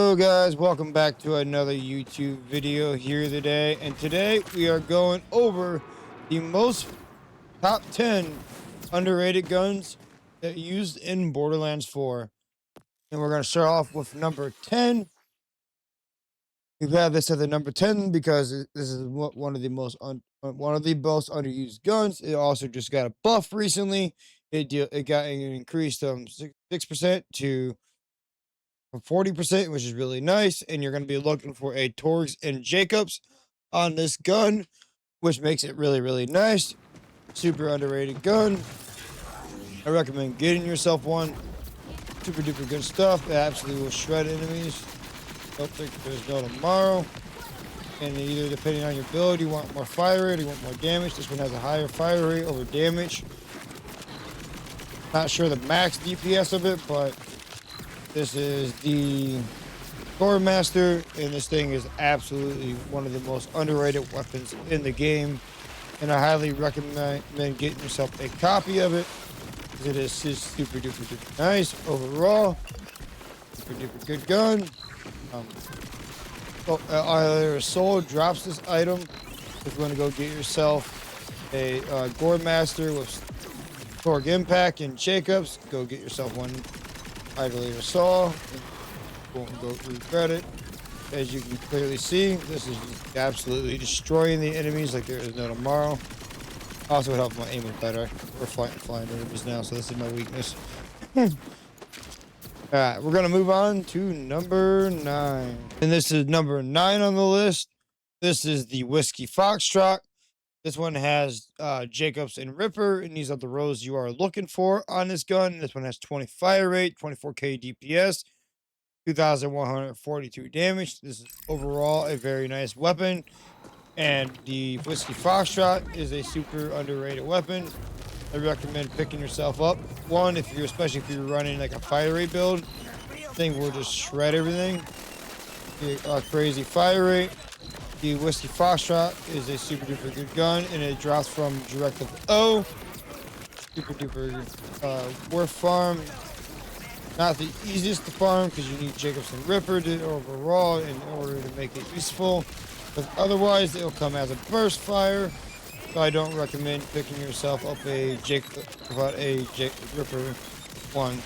Hello guys, welcome back to another YouTube video here today. And today we are going over the most top 10 underrated guns that are used in Borderlands 4. And we're going to start off with number 10. We've had this at the number 10 because this is one of the most underused guns. It also just got a buff recently. It got an increase from 6% to 40%, which is really nice. And you're going to be looking for a Torx and Jacobs on this gun, which makes it really nice. Super underrated gun. I recommend getting yourself one. Super duper good stuff. It absolutely will shred enemies. Don't think there's no tomorrow. And either depending on your build, you want more fire rate or you want more damage. This one has a higher fire rate over damage. Not sure the max DPS of it, but this is the Sword Master, and this thing is absolutely one of the most underrated weapons in the game. And I highly recommend getting yourself a copy of it, because it is just super duper nice overall. Super duper good gun. Either Soul drops this item if you want to go get yourself a Gore Master with Torg Impact and Jacobs. Go get yourself one. Idolator Saw. Won't go regret it. As you can clearly see, this is just absolutely destroying the enemies like there is no tomorrow. Also, it helps my aiming better. We're flying enemies now, so this is my weakness. Alright, we're gonna move on to number 9. And this is number 9 on the list. This is the Whiskey Foxtrot. This one has Jacobs and Ripper, and these are the rows you are looking for on this gun. This one has 20 fire rate, 24k DPS, 2,142 damage. This is overall a very nice weapon. And the Whiskey Foxtrot is a super underrated weapon. I recommend picking yourself up one especially if you're running like a fire rate build. This thing will just shred everything. Crazy fire rate. The Whiskey Foxtrot is a super duper good gun, and it drops from Directive O. Super duper worth farm. Not the easiest to farm because you need Jacobs and Ripper overall in order to make it useful. But otherwise, it'll come as a burst fire. So I don't recommend picking yourself up a Ripper one.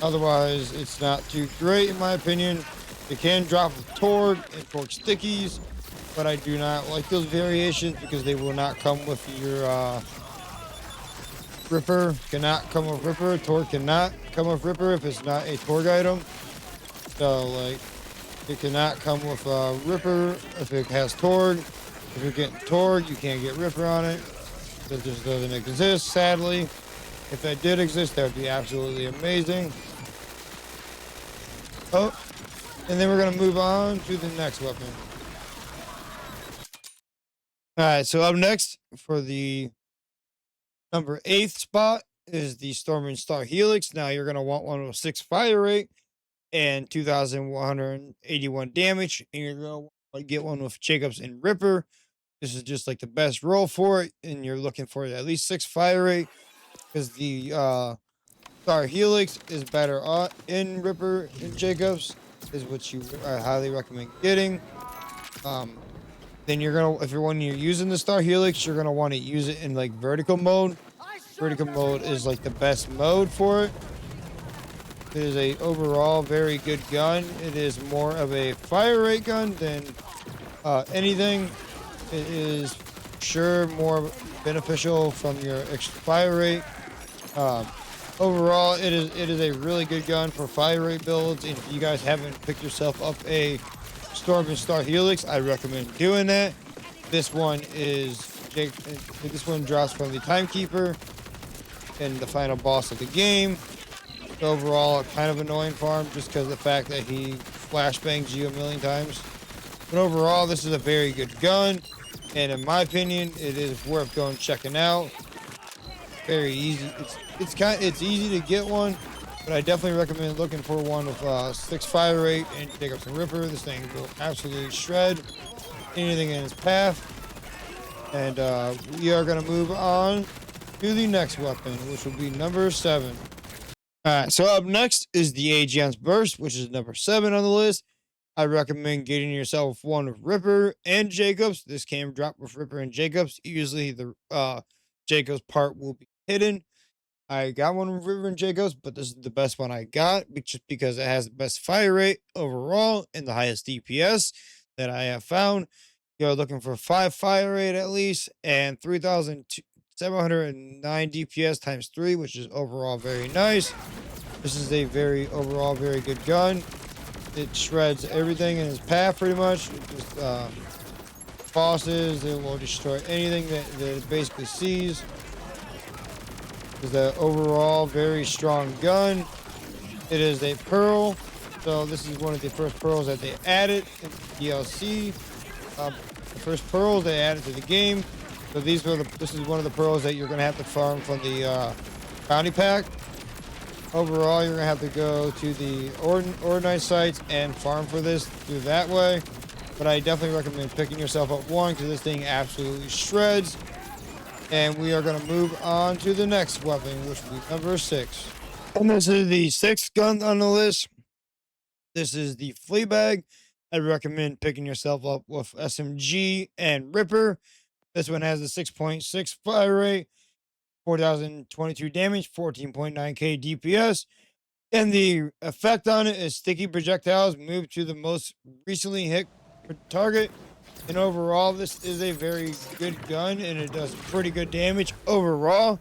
Otherwise, it's not too great in my opinion. It can drop with Torg and Torg stickies, but I do not like those variations because they will not come with your Ripper. Cannot come with Ripper. Torg cannot come with Ripper if it's not a Torg item. So like, it cannot come with Ripper if it has Torg. If you're getting Torg, you can't get Ripper on it. That just doesn't exist, sadly. If that did exist, that would be absolutely amazing. Oh, and then we're gonna move on to the next weapon. Alright, so up next for the number 8th spot is the Storm and Star Helix. Now you're going to want one with 6 fire rate and 2,181 damage. And you're going to want to get one with Jacobs and Ripper. This is just like the best roll for it. And you're looking for at least 6 fire rate because the Star Helix is better in Ripper and Jacobs. Is what I highly recommend getting. Then if you're using the Star Helix, you're gonna want to use it in like vertical mode. Vertical mode is like the best mode for it. It is a overall very good gun. It is more of a fire rate gun than anything. It is sure more beneficial from your extra fire rate. Overall, it is a really good gun for fire rate builds. And if you guys haven't picked yourself up a Storm and Star Helix, I recommend doing that. This one drops from the Timekeeper and the final boss of the game. Overall, kind of annoying farm just because of the fact that he flashbangs you a million times. But overall, this is a very good gun, and in my opinion, it is worth going checking out. Very easy. It's easy to get one. But I definitely recommend looking for one with 6 fire rate and take up some Ripper. This thing will absolutely shred anything in its path. And we are going to move on to the next weapon, which will be number 7. Alright, so up next is the Aegon's Burst, which is number 7 on the list. I recommend getting yourself one of Ripper and Jacobs. This can drop with Ripper and Jacobs. Usually the Jacobs part will be hidden. I got one with Ripper and Jacobs, but this is the best one I got, just because it has the best fire rate overall and the highest DPS that I have found. You're looking for 5 fire rate at least and 3,709 DPS times 3, which is overall very nice. This is a very overall very good gun. It shreds everything in its path pretty much. It just bosses, it will destroy anything that it basically sees. It's an overall very strong gun. It is a pearl. So this is one of the first pearls that they added in DLC. The first pearls they added to the game. So this is one of the pearls that you're gonna have to farm from the bounty pack. Overall, you're gonna have to go to the Ordinite sites and farm for this through that way. But I definitely recommend picking yourself up one because this thing absolutely shreds. And we are gonna move on to the next weapon, which will be number 6. And this is the 6th gun on the list. This is the Fleabag. I recommend picking yourself up with SMG and Ripper. This one has a 6.6 fire rate, 4,022 damage, 14.9k DPS. And the effect on it is sticky projectiles move to the most recently hit target. And overall, this is a very good gun and it does pretty good damage overall.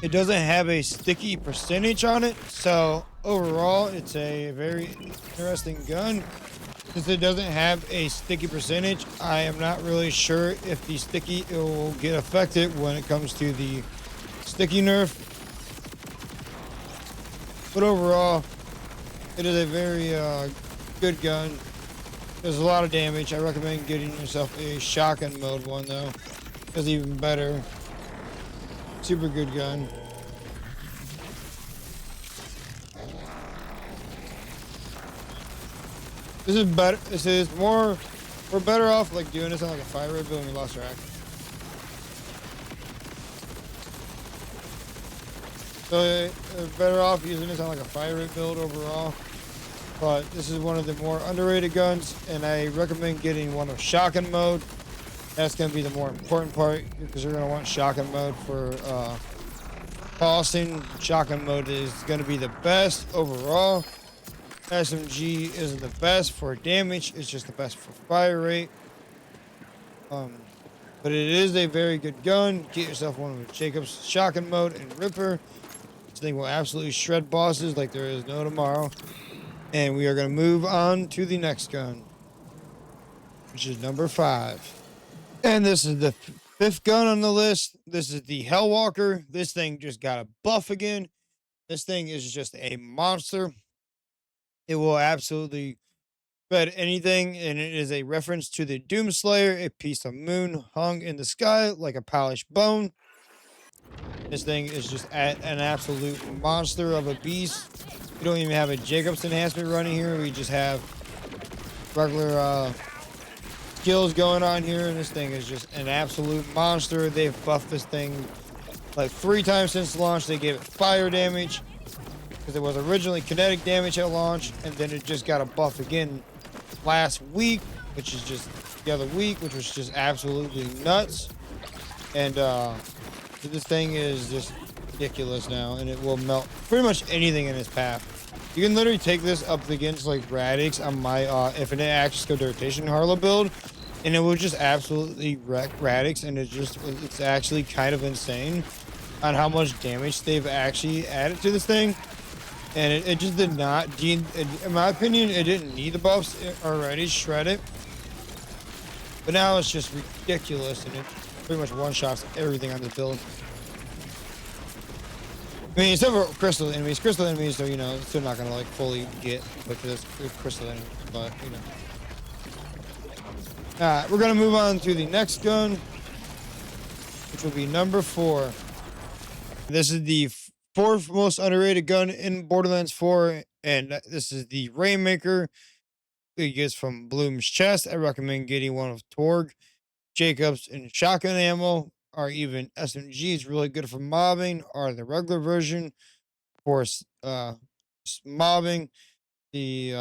It doesn't have a sticky percentage on it, so overall, it's a very interesting gun. Since it doesn't have a sticky percentage, I am not really sure if the sticky will get affected when it comes to the sticky nerf. But overall, it is a very good gun. Does a lot of damage. I recommend getting yourself a shotgun mode one though. It's even better. Super good gun. This is better. This is more. We're better off like doing this on like a fire rate build and we lost track. So better off using this on like a fire rate build overall. But this is one of the more underrated guns, and I recommend getting one of shotgun mode. That's going to be the more important part because you're going to want shotgun mode for tossing. Shotgun mode is going to be the best overall. SMG isn't the best for damage, it's just the best for fire rate. But it is a very good gun. Get yourself one with Jacob's shotgun mode and Ripper. This thing will absolutely shred bosses like there is no tomorrow. And we are going to move on to the next gun, which is number 5. And this is the 5th gun on the list. This is the Hellwalker. This thing just got a buff again. This thing is just a monster. It will absolutely shred anything, and it is a reference to the Doomslayer, a piece of moon hung in the sky like a polished bone. This thing is just an absolute monster of a beast. We don't even have a Jacobs enhancement running here. We just have regular skills going on here, and this thing is just an absolute monster. They've buffed this thing like 3 times since launch. They gave it fire damage because it was originally kinetic damage at launch, and then it just got a buff again last week, which is just the other week, which was just absolutely nuts. And this thing is just ridiculous now, and it will melt pretty much anything in its path. You can literally take this up against like Radix on my Infinite Access Code Rotation Harlow build, and it will just absolutely wreck Radix, and it's actually kind of insane on how much damage they've actually added to this thing. And it just did not, in my opinion, it didn't need the buffs already, shred it. But now it's just ridiculous, and it pretty much one-shots everything on this build. I mean, except for crystal enemies. Crystal enemies, so, you know, still not going to, like, fully get with this crystal enemies, but, you know. Alright, we're going to move on to the next gun, which will be number 4. This is the 4th most underrated gun in Borderlands 4, and this is the Rainmaker. It gets from Bloom's chest. I recommend getting one of Torg, Jacobs, and shotgun ammo, or even SMG is really good for mobbing, or the regular version for mobbing. The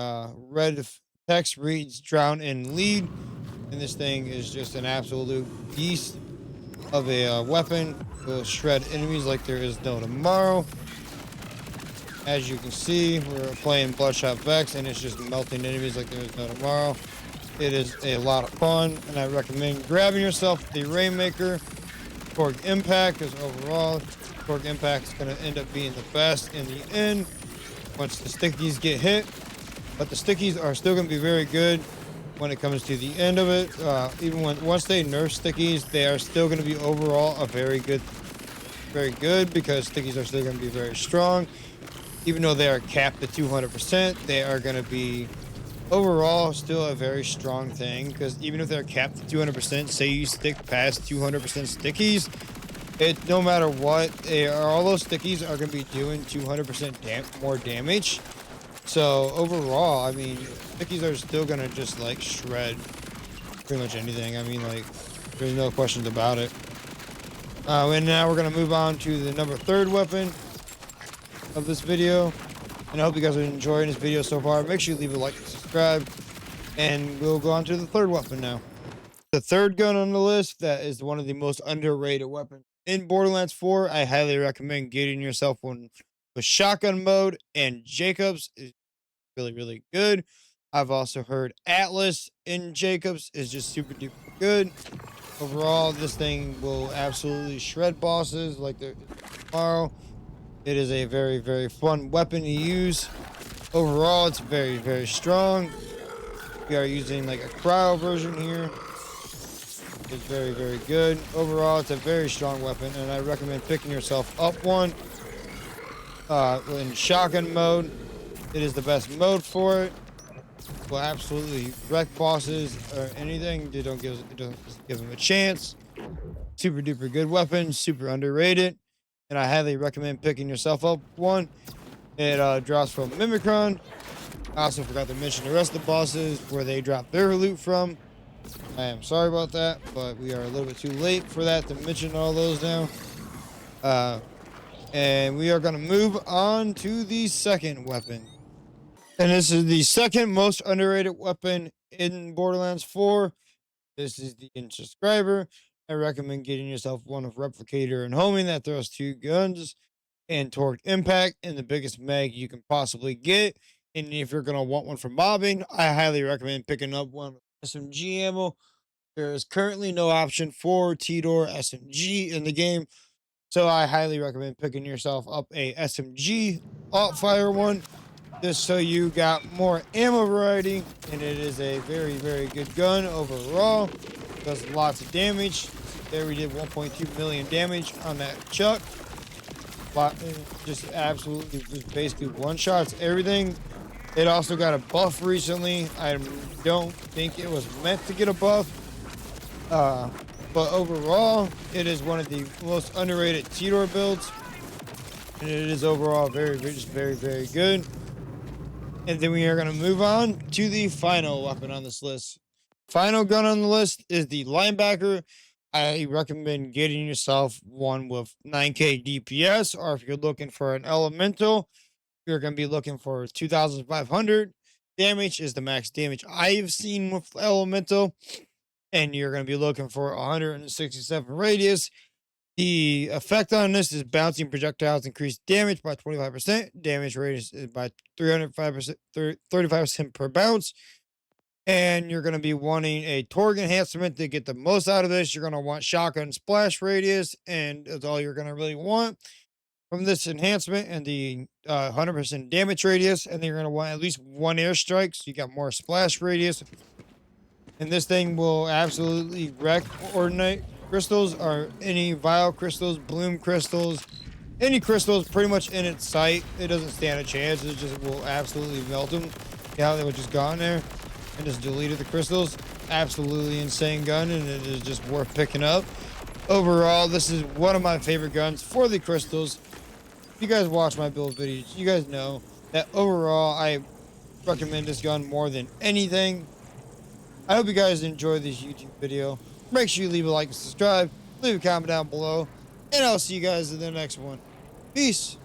red text reads drown in lead. And this thing is just an absolute beast of a weapon. It will shred enemies like there is no tomorrow. As you can see, we're playing Bloodshot Vex, and it's just melting enemies like there is no tomorrow. It is a lot of fun, and I recommend grabbing yourself the Rainmaker Torque Impact, because overall, Torque Impact is going to end up being the best in the end once the stickies get hit. But the stickies are still going to be very good when it comes to the end of it. Even once they nerf stickies, they are still going to be overall a very good because stickies are still going to be very strong. Even though they are capped at 200%, they are going to be overall still a very strong thing, because even if they're capped at 200%, say you stick past 200% stickies, no matter what, all those stickies are going to be doing 200% more damage. So overall, I mean, stickies are still going to just like shred pretty much anything. I mean, like, there's no questions about it. And now we're going to move on to the number 3rd weapon of this video. And I hope you guys are enjoying this video so far. Make sure you leave a like and subscribe. And we'll go on to the 3rd weapon now. The 3rd gun on the list that is one of the most underrated weapons in Borderlands 4. I highly recommend getting yourself one with shotgun mode, and Jacobs is really, really good. I've also heard Atlas in Jacobs is just super duper good. Overall, this thing will absolutely shred bosses like there is tomorrow. It is a very, very fun weapon to use. Overall, it's very, very strong. We are using like a cryo version here. It's very, very good. Overall, it's a very strong weapon, and I recommend picking yourself up one. In shotgun mode, it is the best mode for it. Will absolutely wreck bosses or anything. It doesn't give them a chance. Super duper good weapon, super underrated, and I highly recommend picking yourself up one. It drops from Mimicron. I also forgot to mention the rest of the bosses where they drop their loot from. I am sorry about that, but we are a little bit too late for that to mention all those now. And we are going to move on to the 2nd weapon. And this is the 2nd most underrated weapon in Borderlands 4. This is the Inscriber. I recommend getting yourself one of Replicator and Homing that throws 2 guns and Torque Impact and the biggest mag you can possibly get. And if you're going to want one for mobbing, I highly recommend picking up one with SMG ammo. There is currently no option for T-Door SMG in the game, so I highly recommend picking yourself up a SMG alt-fire one, just so you got more ammo variety, and it is a very, very good gun overall. Does lots of damage. There we did 1.2 million damage on that chuck. Just absolutely, just basically one-shots everything. It also got a buff recently. I don't think it was meant to get a buff. But overall, it is one of the most underrated T-Door builds. And it is overall very, very, very good. And then we are going to move on to the final weapon on this list. Final gun on the list is the Linebacker. I recommend getting yourself one with 9k DPS, or if you're looking for an elemental, you're going to be looking for 2,500 damage is the max damage I've seen with elemental. And you're going to be looking for 167 radius. The effect on this is bouncing projectiles increase damage by 25%. Damage radius is by 305%, 35% per bounce. And you're going to be wanting a Torgue enhancement to get the most out of this. You're going to want shotgun splash radius, and that's all you're going to really want from this enhancement, and the 100% damage radius. And then you're going to want at least 1 airstrike, so you got more splash radius. And this thing will absolutely wreck Ordinate crystals, or any Vile crystals, Bloom crystals, any crystals pretty much in its sight. It doesn't stand a chance. It just will absolutely melt them. Yeah, they were just gone there and just deleted the crystals. Absolutely insane gun, and it is just worth picking up. Overall, this is one of my favorite guns for the crystals. If you guys watch my build videos, you guys know that overall I recommend this gun more than anything. I hope you guys enjoyed this YouTube video. Make sure you leave a like and subscribe. Leave a comment down below. And I'll see you guys in the next one. Peace.